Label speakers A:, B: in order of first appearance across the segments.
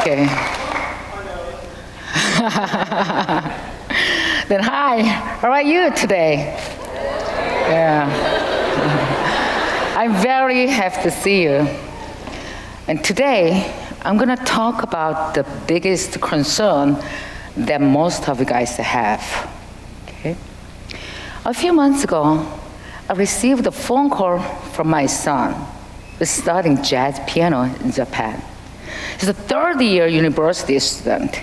A: Okay. Then hi, how are you today? Yeah. I'm very happy to see you. And today, I'm going to talk about the biggest concern that most of you guys have. Okay? A few months ago, I received a phone call from my son, who's studying jazz piano in Japan. He's a third-year university student.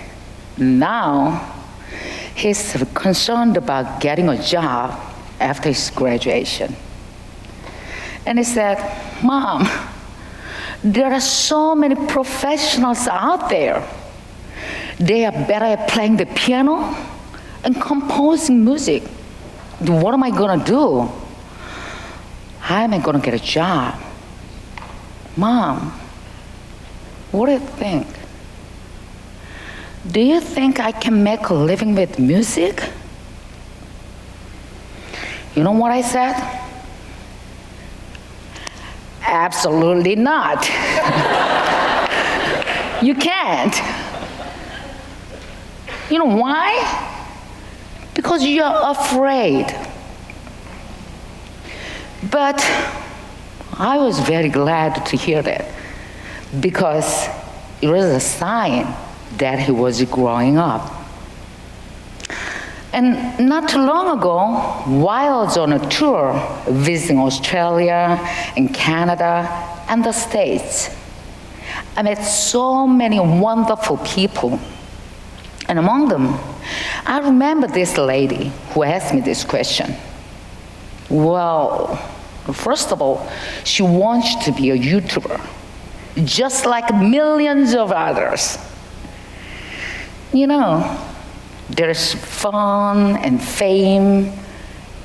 A: Now, he's concerned about getting a job after his graduation. And he said, Mom, there are so many professionals out there. They are better at playing the piano and composing music. What am I going to do? How am I going to get a job? Mom, what do you think? Do you think I can make a living with music? You know what I said? Absolutely not. You can't. You know why? Because you're afraid. But I was very glad to hear that, because it was a sign that he was growing up. And not too long ago, while I was on a tour visiting Australia and Canada and the States, I met so many wonderful people. And among them, I remember this lady who asked me this question. Well, first of all, she wants to be a YouTuber, just like millions of others. You know, there's fun and fame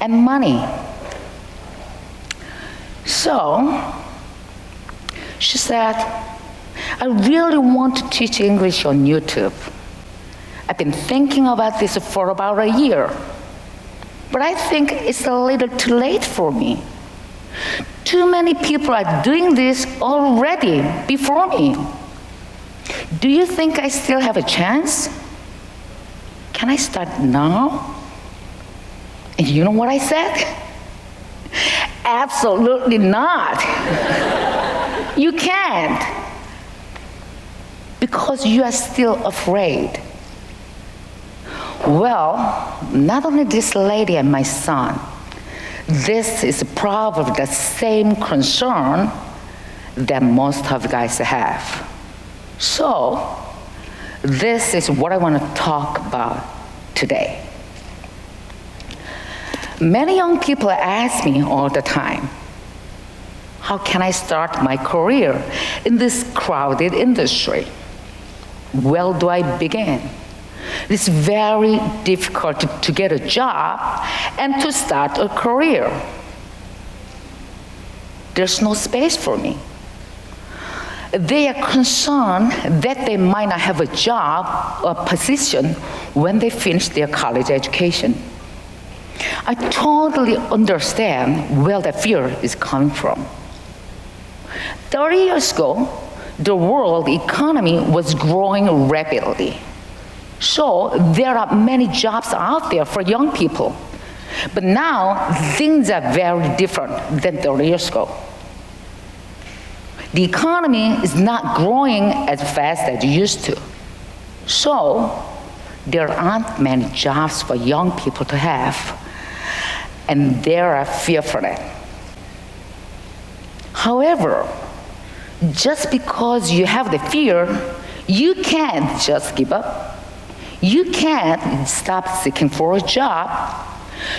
A: and money. So, she said, I really want to teach English on YouTube. I've been thinking about this for about a year, but I think it's a little too late for me. Too many people are doing this already before me. Do you think I still have a chance? Can I start now? And you know what I said? Absolutely not. You can't. Because you are still afraid. Well, not only this lady and my son, this is probably the same concern that most of you guys have. So, this is what I want to talk about today. Many young people ask me all the time, how can I start my career in this crowded industry? Where do I begin? It's very difficult to get a job and to start a career. There's no space for me. They are concerned that they might not have a job or position when they finish their college education. I totally understand where the fear is coming from. 30 years ago, the world economy was growing rapidly. So there are many jobs out there for young people. But now, things are very different than 30 years ago. The economy is not growing as fast as it used to. So there aren't many jobs for young people to have. And there are fear for that. However, just because you have the fear, you can't just give up. You can't stop seeking for a job.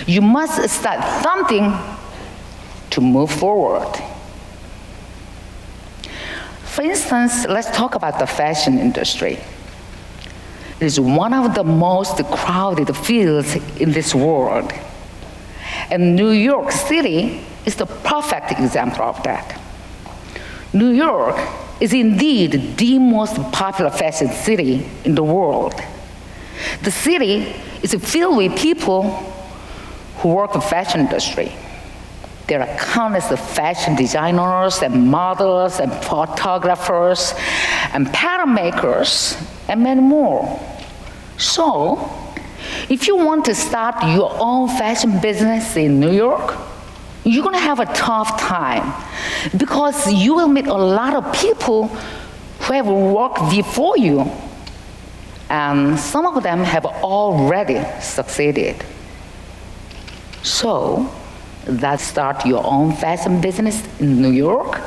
A: You must start something to move forward. For instance, let's talk about the fashion industry. It is one of the most crowded fields in this world. And New York City is the perfect example of that. New York is indeed the most popular fashion city in the world. The city is filled with people who work in the fashion industry. There are countless of fashion designers and models and photographers and pattern pattern makers, and many more. So, if you want to start your own fashion business in New York, you're going to have a tough time because you will meet a lot of people who have worked before you, and some of them have already succeeded. So, let's start your own fashion business in New York.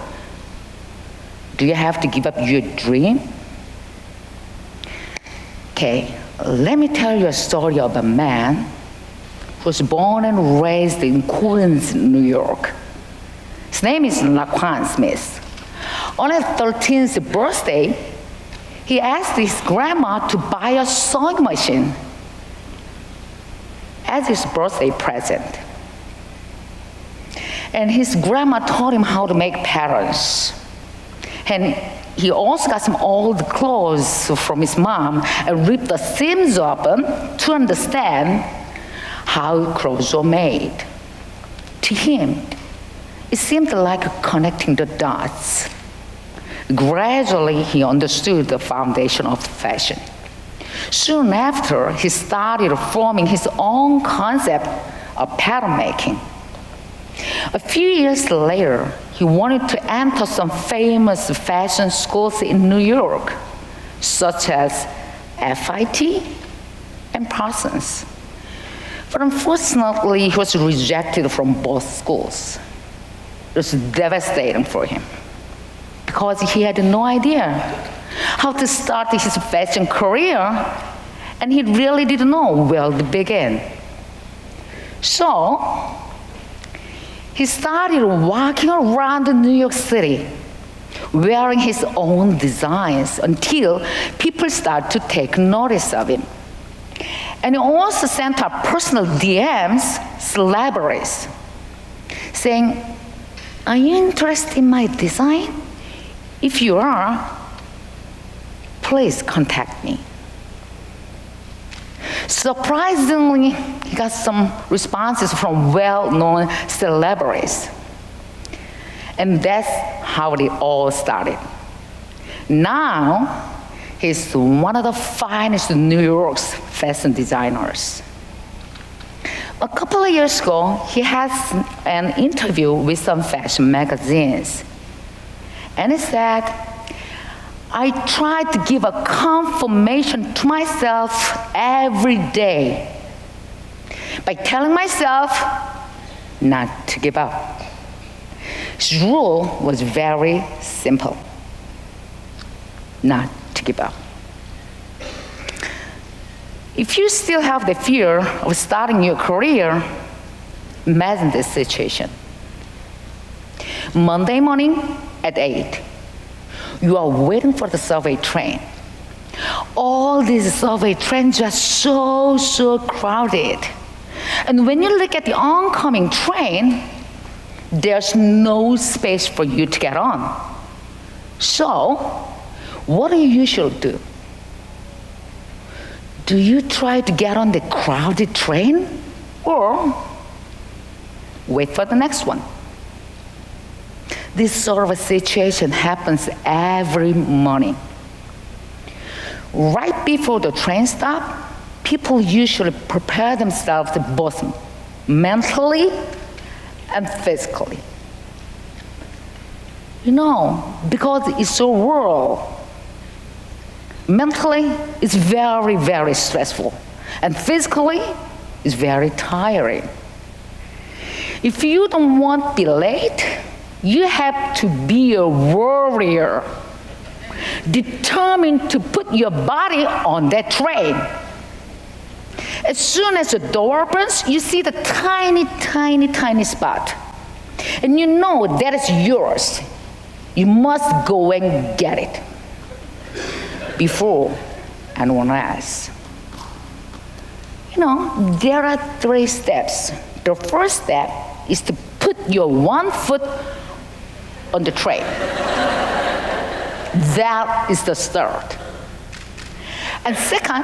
A: Do you have to give up your dream? Okay, let me tell you a story of a man who was born and raised in Queens, New York. His name is Laquan Smith. On his 13th birthday, he asked his grandma to buy a sewing machine as his birthday present. And his grandma taught him how to make patterns. And he also got some old clothes from his mom and ripped the seams open to understand how clothes were made. To him, it seemed like connecting the dots. Gradually, he understood the foundation of fashion. Soon after, he started forming his own concept of pattern making. A few years later, he wanted to enter some famous fashion schools in New York, such as FIT and Parsons. But unfortunately, he was rejected from both schools. It was devastating for him because he had no idea how to start his fashion career, and he really didn't know where to begin. So, he started walking around New York City, wearing his own designs until people started to take notice of him. And he also sent out personal DMs, celebrities, saying, "Are you interested in my design? If you are, please contact me." Surprisingly, he got some responses from well-known celebrities. And that's how it all started. Now, he's one of the finest New York's fashion designers. A couple of years ago, he had an interview with some fashion magazines. And he said, "I try to give a confirmation to myself every day by telling myself not to give up." His rule was very simple: not to give up. If you still have the fear of starting your career, imagine this situation. Monday morning at 8. You are waiting for the subway train. All these subway trains are so crowded. And when you look at the oncoming train, there's no space for you to get on. So, what do you usually do? Do you try to get on the crowded train or wait for the next one? This sort of a situation happens every morning. Right before the train stop, people usually prepare themselves both mentally and physically. You know, because it's so rural, mentally it's very stressful, and physically it's very tiring. If you don't want to be late, you have to be a warrior, determined to put your body on that train. As soon as the door opens, you see the tiny spot. And you know that is yours. You must go and get it before anyone else. You know, there are 3 steps. The first step is to put your one foot on the train. That is the start. And second,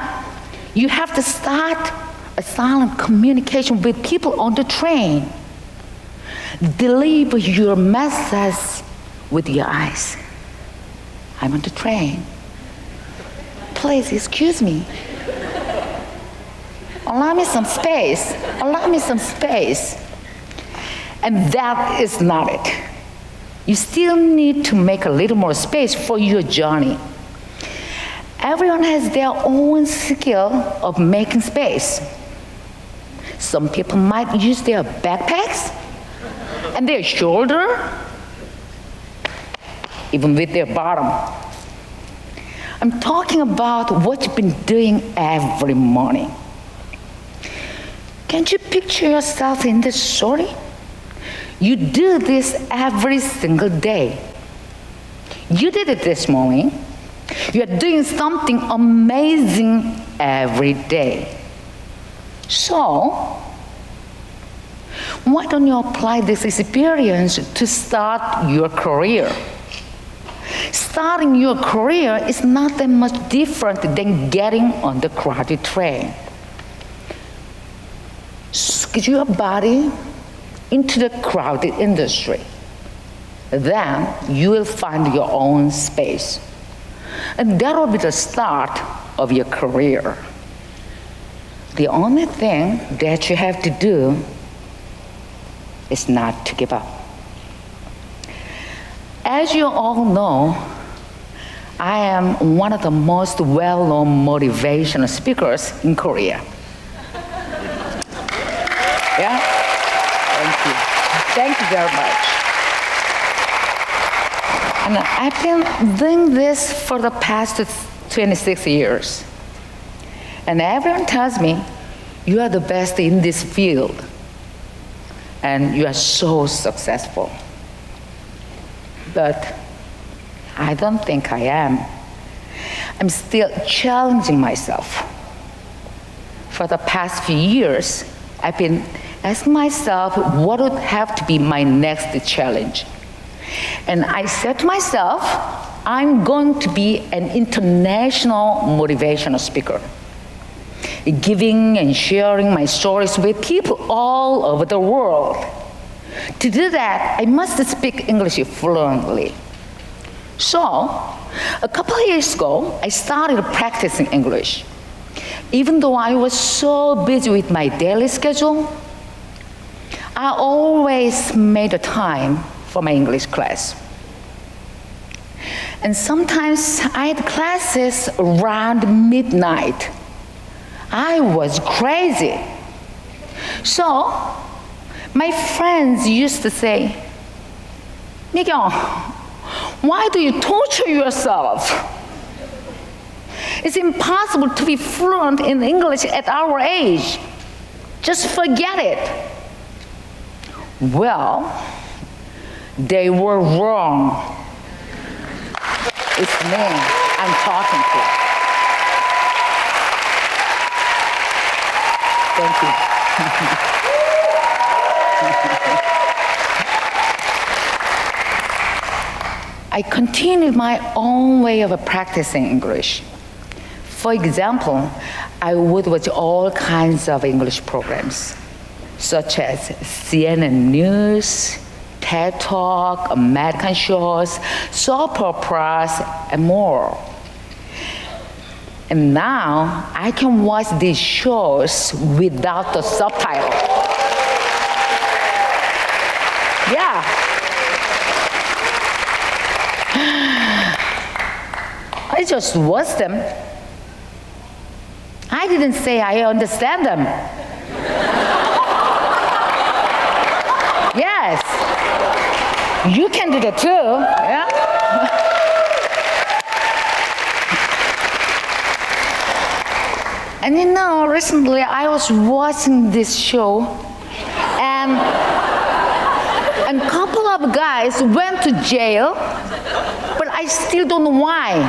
A: you have to start a silent communication with people on the train. Deliver your message with your eyes. I'm on the train. please, excuse me. Allow me some space. Allow me some space. And that is not it. You still need to make a little more space for your journey. Everyone has their own skill of making space. Some people might use their backpacks and their shoulder, even with their bottom. I'm talking about what you've been doing every morning. Can't you picture yourself in this story? You do this every single day. You did it this morning. You are doing something amazing every day. So, why don't you apply this experience to start your career? Starting your career is not that much different than getting on the crowded train. Get your body into the crowded industry. Then you will find your own space. And that will be the start of your career. The only thing that you have to do is not to give up. As you all know, I am one of the most well-known motivational speakers in Korea. Yeah? Thank you. Thank you very much. And I've been doing this for the past 26 years. And everyone tells me, you are the best in this field. And you are so successful. But I don't think I am. I'm still challenging myself. For the past few years, I've been asking myself what would have to be my next challenge. And I said to myself, I'm going to be an international motivational speaker, giving and sharing my stories with people all over the world. To do that, I must speak English fluently. So, a couple of years ago, I started practicing English. Even though I was so busy with my daily schedule, I always made a time for my English class. And sometimes I had classes around midnight. I was crazy. So, my friends used to say, Mikyung, why do you torture yourself? It's impossible to be fluent in English at our age. Just forget it. Well, they were wrong. It's me I'm talking to. Thank you. I continued my own way of practicing English. For example, I would watch all kinds of English programs, such as CNN News, TED Talk, American shows, soap operas, and more. And now I can watch these shows without the subtitle. Yeah. I just watch them. I didn't say I understand them. Yes. You can do that too. Yeah? And you know, recently I was watching this show, and a couple of guys went to jail, but I still don't know why.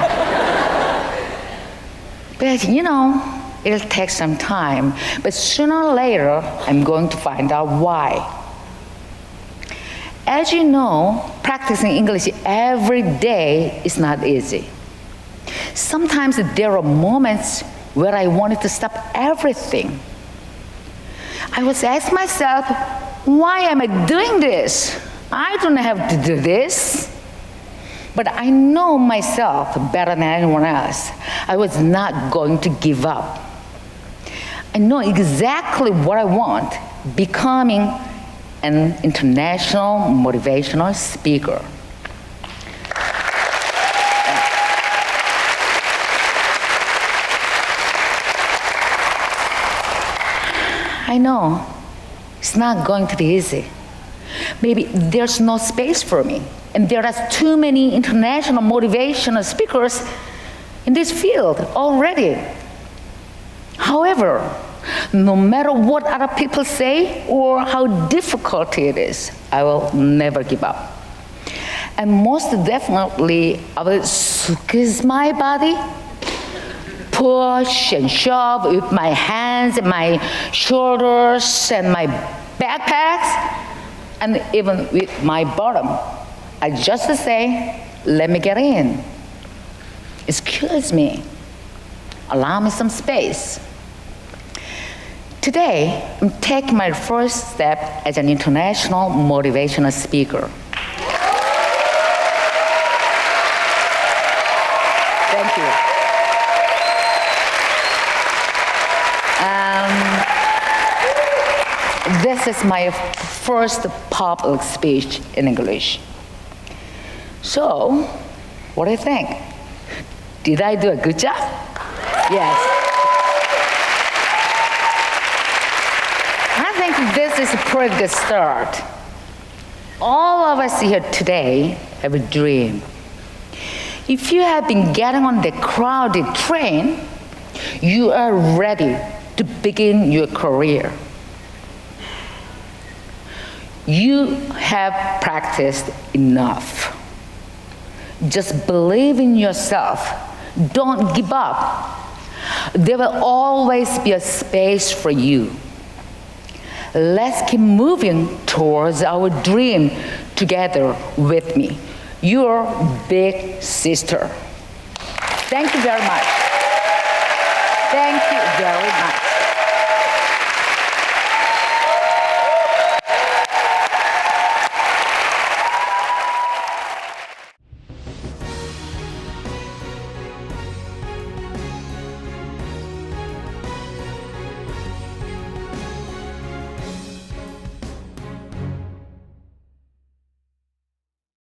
A: But you know, it'll take some time, but sooner or later, I'm going to find out why. As you know, practicing English every day is not easy. Sometimes there are moments where I wanted to stop everything. I was asking myself, why am I doing this? I don't have to do this. But I know myself better than anyone else. I was not going to give up. I know exactly what I want, becoming an international motivational speaker. I know it's not going to be easy. Maybe there's no space for me, and there are too many international motivational speakers in this field already. However, no matter what other people say or how difficult it is, I will never give up. And most definitely, I will squeeze my body, push and shove with my hands and my shoulders and my backpacks, and even with my bottom. I just say, let me get in. Excuse me. Allow me some space. Today, I'm taking my first step as an international motivational speaker. Thank you. This is my first public speech in English. So, what do you think? Did I do a good job? Yes. I think this is a pretty good start. All of us here today have a dream. If you have been getting on the crowded train, you are ready to begin your career. You have practiced enough. Just believe in yourself. Don't give up. There will always be a space for you. Let's keep moving towards our dream together with me, your big sister. Thank you very much. Thank you very much.